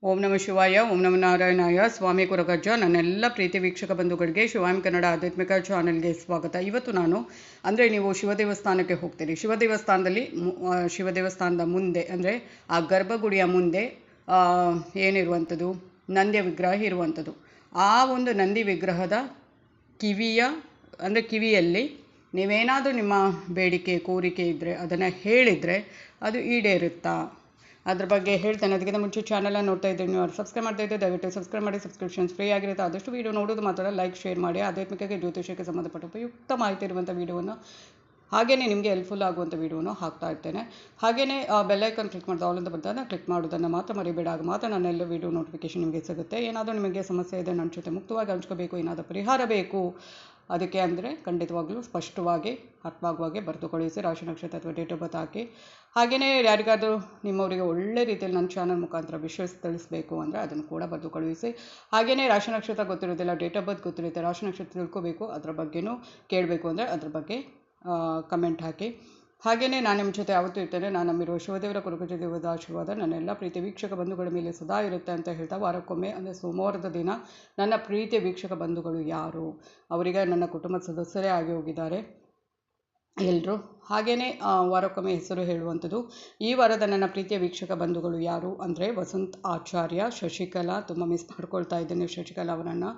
ಓಂ ನಮಃ ಶಿವಾಯ, ಓಂ ನಮಃ ನಾರಾಯಣಾಯ. ಸ್ವಾಮಿ ಕೊರಗಜ್ಜ. ನನ್ನೆಲ್ಲ ಪ್ರೀತಿ ವೀಕ್ಷಕ ಬಂಧುಗಳಿಗೆ ಶಿವಾಮಿ ಕನ್ನಡ ಆಧ್ಯಾತ್ಮಿಕ ಚಾನಲ್ಗೆ ಸ್ವಾಗತ. ಇವತ್ತು ನಾನು ಅಂದರೆ ನೀವು ಶಿವ ದೇವಸ್ಥಾನಕ್ಕೆ ಹೋಗ್ತೀರಿ. ಶಿವ ದೇವಸ್ಥಾನದಲ್ಲಿ ಶಿವ ದೇವಸ್ಥಾನದ ಮುಂದೆ ಅಂದರೆ ಆ ಗರ್ಭಗುಡಿಯ ಮುಂದೆ ಏನಿರುವಂಥದ್ದು, ನಂದಿಯ ವಿಗ್ರಹ ಇರುವಂಥದ್ದು. ಆ ಒಂದು ನಂದಿ ವಿಗ್ರಹದ ಕಿವಿಯಲ್ಲಿ ನೀವೇನಾದರೂ ನಿಮ್ಮ ಬೇಡಿಕೆ ಕೋರಿಕೆ ಇದ್ದರೆ ಅದನ್ನು ಹೇಳಿದರೆ ಅದು ಈಡೇರುತ್ತಾ, ಅದ್ರ ಬಗ್ಗೆ ಹೇಳ್ತೇನೆ. ಅದಕ್ಕಿಂತ ಮುಂಚೆ ಚಾನಲ್ನ ನೋಡ್ತಾ ಇದ್ದೀನಿ, ನೀವು ಸಬ್ಸ್ಕ್ರೈಬ್ ಮಾಡ್ತಾ ಇದ್ದರೆ ದಯವಿಟ್ಟು ಸಬ್ಸ್ಕ್ರೈಬ್ ಮಾಡಿ. ಸಬ್ಸ್ಕ್ರಿಪ್ಷನ್ಸ್ ಫ್ರೀ ಆಗಿರುತ್ತೆ. ಆದಷ್ಟು ವೀಡಿಯೋ ನೋಡೋದು ಮಾತ್ರ, ಲೈಕ್ ಶೇರ್ ಮಾಡಿ. ಆಧ್ಯಾತ್ಮಿಕಕ್ಕೆ ಜ್ಯೋತಿಷಕ್ಕೆ ಸಂಬಂಧಪಟ್ಟ ಉಪಯುಕ್ತ ಮಾಹಿತಿ ಇರುವಂಥ ವೀಡಿಯೋವನ್ನು, ಹಾಗೆಯೇ ನಿಮಗೆ ಹೆಲ್ಪ್ಫುಲ್ ಆಗುವಂಥ ವೀಡಿಯೋವನ್ನು ಹಾಕ್ತಾ ಇರ್ತೇನೆ. ಹಾಗೆಯೇ ಬೆಲ್ಲೈಕನ್ ಕ್ಲಿಕ್ ಮಾಡಿದ ಆಲ್ ಅಂತ ಬರ್ತದೆ, ಕ್ಲಿಕ್ ಮಾಡೋದನ್ನು ಮಾತ್ರ ಮರಿಬೇಡ. ಆಗ ಮಾತ್ರ ನನ್ನೆಲ್ಲ ವೀಡಿಯೋ ನೋಟಿಫಿಕೇಶನ್ ನಿಮಗೆ ಸಿಗುತ್ತೆ. ಏನಾದರೂ ನಿಮಗೆ ಸಮಸ್ಯೆ ಇದೆ, ನನ್ನ ಜೊತೆ ಮುಕ್ತವಾಗಿ ಹಂಚ್ಕೋಬೇಕು, ಏನಾದರೂ ಪರಿಹಾರ ಬೇಕು ಅದಕ್ಕೆ ಅಂದರೆ ಖಂಡಿತವಾಗ್ಲೂ ಸ್ಪಷ್ಟವಾಗಿ ಅರ್ಥವಾಗುವಾಗೆ ಬರೆದು ಕಳುಹಿಸಿ. ರಾಶಿ ನಕ್ಷತ್ರ ಅಥವಾ ಡೇಟ್ ಆಫ್ ಬರ್ತ್ ಹಾಕಿ. ಹಾಗೆಯೇ ಯಾರಿಗಾದರೂ ನಿಮ್ಮವರಿಗೆ ಒಳ್ಳೆ ರೀತಿಯಲ್ಲಿ ನನ್ನ ಚಾನಲ್ ಮುಖಾಂತರ ವಿಷಯ ತಿಳಿಸಬೇಕು ಅಂದರೆ ಅದನ್ನು ಕೂಡ ಬರೆದು ಕಳುಹಿಸಿ. ಹಾಗೆಯೇ ರಾಶಿ ನಕ್ಷತ್ರ ಗೊತ್ತಿರೋದಿಲ್ಲ, ಡೇಟ್ ಆಫ್ ಬರ್ತ್ ಗೊತ್ತಿರುತ್ತೆ, ರಾಶಿ ನಕ್ಷತ್ರ ತಿಳ್ಕೋಬೇಕು, ಅದರ ಬಗ್ಗೆನೂ ಕೇಳಬೇಕು ಅಂದರೆ ಅದ್ರ ಬಗ್ಗೆ ಕಮೆಂಟ್ ಹಾಕಿ. ಹಾಗೆಯೇ ನಾನು ನಿಮ್ಮ ಜೊತೆ ಯಾವತ್ತೂ ಇರ್ತೇನೆ. ನಾನು ನಂಬಿರುವ ಶಿವದೇವರ ಕೊರಗಜ್ಜ ದೇವದ ಆಶೀರ್ವಾದ ನನ್ನೆಲ್ಲ ಪ್ರೀತಿ ವೀಕ್ಷಕ ಬಂಧುಗಳ ಮೇಲೆ ಸದಾ ಇರುತ್ತೆ ಅಂತ ಹೇಳ್ತಾ, ವಾರಕ್ಕೊಮ್ಮೆ ಅಂದರೆ ಸೋಮವಾರದ ದಿನ ನನ್ನ ಪ್ರೀತಿಯ ವೀಕ್ಷಕ ಬಂಧುಗಳು ಯಾರು, ಅವರಿಗೆ ನನ್ನ ಕುಟುಂಬದ ಸದಸ್ಯರೇ ಆಗಿ ಹೋಗಿದ್ದಾರೆ ಎಲ್ಲರೂ. ಹಾಗೆಯೇ ವಾರಕ್ಕೊಮ್ಮೆ ಹೆಸರು ಹೇಳುವಂಥದ್ದು. ಈ ವಾರದ ನನ್ನ ಪ್ರೀತಿಯ ವೀಕ್ಷಕ ಬಂಧುಗಳು ಯಾರು ಅಂದರೆ ವಸಂತ್ ಆಚಾರ್ಯ, ಶಶಿಕಲಾ, ತುಂಬ ಮಿಸ್ ಮಾಡ್ಕೊಳ್ತಾ ಇದ್ದೇನೆ ಶಶಿಕಲಾ ಅವರನ್ನು,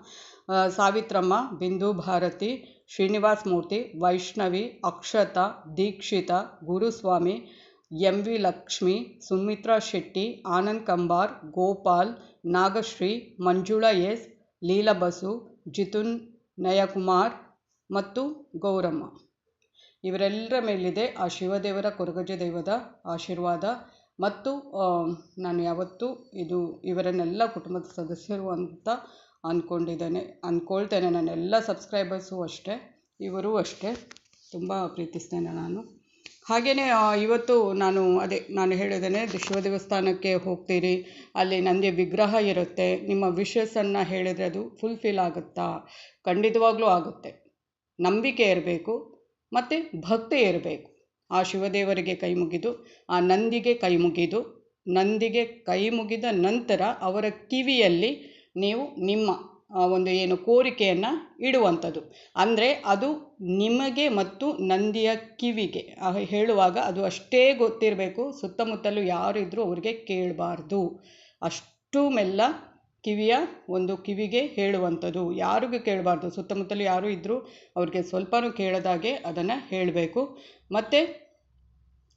ಸಾವಿತ್ರಮ್ಮ, ಬಿಂದು ಭಾರತಿ, ಶ್ರೀನಿವಾಸ್ ಮೂರ್ತಿ, ವೈಷ್ಣವಿ, ಅಕ್ಷತಾ, ದೀಕ್ಷಿತಾ, ಗುರುಸ್ವಾಮಿ, ವಿ ಲಕ್ಷ್ಮಿ, ಸುಮಿತ್ರಾ ಶೆಟ್ಟಿ, ಆನಂದ್ ಕಂಬಾರ್, ಗೋಪಾಲ್, ನಾಗಶ್ರೀ, ಮಂಜುಳಾ ಎಸ್, ಲೀಲಾ ಬಸು, ಜಿತುನ್ ನಯಕುಮಾರ್ ಮತ್ತು ಗೌರಮ್ಮ. ಇವರೆಲ್ಲರ ಮೇಲಿದೆ ಆ ಶಿವದೇವರ ಕೊರಗಜ್ಜ ದೈವದ ಆಶೀರ್ವಾದ. ಮತ್ತು ನಾನು ಯಾವತ್ತೂ ಇವರನ್ನೆಲ್ಲ ಕುಟುಂಬದ ಸದಸ್ಯರು ಅಂತ ಅಂದ್ಕೊಳ್ತೇನೆ. ನನ್ನೆಲ್ಲ ಸಬ್ಸ್ಕ್ರೈಬರ್ಸು ಅಷ್ಟೇ, ಇವರೂ ಅಷ್ಟೇ, ತುಂಬ ಪ್ರೀತಿಸ್ತೇನೆ ನಾನು. ಹಾಗೆಯೇ ಇವತ್ತು ನಾನು ಹೇಳಿದ್ದೇನೆ, ಶಿವ ದೇವಸ್ಥಾನಕ್ಕೆ ಹೋಗ್ತೀರಿ, ಅಲ್ಲಿ ನಂದಿಯ ವಿಗ್ರಹ ಇರುತ್ತೆ, ನಿಮ್ಮ ವಿಶಸ್ಸನ್ನು ಹೇಳಿದರೆ ಅದು ಫುಲ್ಫಿಲ್ ಆಗುತ್ತಾ? ಖಂಡಿತವಾಗ್ಲೂ ಆಗುತ್ತೆ. ನಂಬಿಕೆ ಇರಬೇಕು ಮತ್ತು ಭಕ್ತಿ ಇರಬೇಕು. ಆ ಶಿವದೇವರಿಗೆ ಕೈ ಮುಗಿದು, ಆ ನಂದಿಗೆ ಕೈ ಮುಗಿದ ನಂತರ ಅವರ ಕಿವಿಯಲ್ಲಿ ನೀವು ನಿಮ್ಮ ಒಂದು ಕೋರಿಕೆಯನ್ನು ಇಡುವಂಥದ್ದು. ಅಂದರೆ ಅದು ನಿಮಗೆ ಮತ್ತು ನಂದಿಯ ಕಿವಿಗೆ ಹೇಳುವಾಗ ಅದು ಅಷ್ಟೇ ಗೊತ್ತಿರಬೇಕು. ಸುತ್ತಮುತ್ತಲು ಯಾರಿದ್ರೂ ಅವರಿಗೆ ಕೇಳಬಾರ್ದು. ಅಷ್ಟು ಮೆಲ್ಲ ಕಿವಿಗೆ ಹೇಳುವಂಥದ್ದು, ಯಾರಿಗೂ ಕೇಳಬಾರ್ದು. ಸುತ್ತಮುತ್ತಲು ಯಾರು ಇದ್ದರೂ ಅವ್ರಿಗೆ ಸ್ವಲ್ಪನೂ ಕೇಳದಾಗೆ ಅದನ್ನು ಹೇಳಬೇಕು. ಮತ್ತು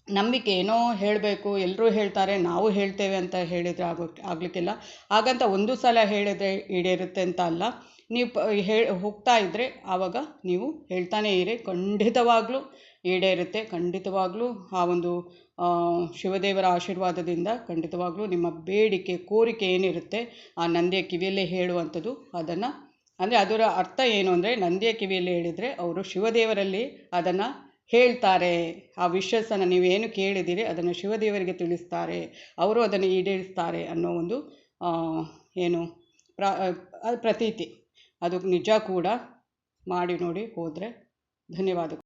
ನಂಬಿಕೆ ಏನೋ ಹೇಳಬೇಕು, ಎಲ್ಲರೂ ಹೇಳ್ತಾರೆ ನಾವು ಹೇಳ್ತೇವೆ ಅಂತ ಹೇಳಿದರೆ ಆಗಲಿಕ್ಕಿಲ್ಲ. ಹಾಗಂತ ಒಂದು ಸಲ ಹೇಳಿದರೆ ಈಡೇರುತ್ತೆ ಅಂತ ಅಲ್ಲ. ನೀವು ಹೋಗ್ತಾ ಇದ್ದರೆ ಆವಾಗ ನೀವು ಹೇಳ್ತಾನೇ ಇರಿ, ಖಂಡಿತವಾಗ್ಲೂ ಈಡೇರುತ್ತೆ. ಖಂಡಿತವಾಗ್ಲೂ ಆ ಒಂದು ಶಿವದೇವರ ಆಶೀರ್ವಾದದಿಂದ ಖಂಡಿತವಾಗ್ಲೂ ನಿಮ್ಮ ಬೇಡಿಕೆ ಕೋರಿಕೆ ಏನಿರುತ್ತೆ ಆ ನಂದಿಯ ಕಿವಿಯಲ್ಲೇ ಹೇಳುವಂಥದ್ದು. ಅದನ್ನು ಅಂದರೆ ಅದರ ಅರ್ಥ ಏನು ಅಂದರೆ, ನಂದಿಯ ಕಿವಿಯಲ್ಲಿ ಹೇಳಿದರೆ ಅವರು ಶಿವದೇವರಲ್ಲಿ ಅದನ್ನು ಹೇಳ್ತಾರೆ. ಆ ವಿಷಸ್ಸನ್ನು ನೀವೇನು ಕೇಳಿದ್ದೀರಿ ಅದನ್ನು ಶಿವದೇವರಿಗೆ ತಿಳಿಸ್ತಾರೆ, ಅವರು ಅದನ್ನು ಈಡೇರಿಸ್ತಾರೆ ಅನ್ನೋ ಒಂದು ಪ್ರತೀತಿ. ಅದು ನಿಜ ಕೂಡ. ಮಾಡಿ ನೋಡಿ ಹೋದರೆ. ಧನ್ಯವಾದಗಳು.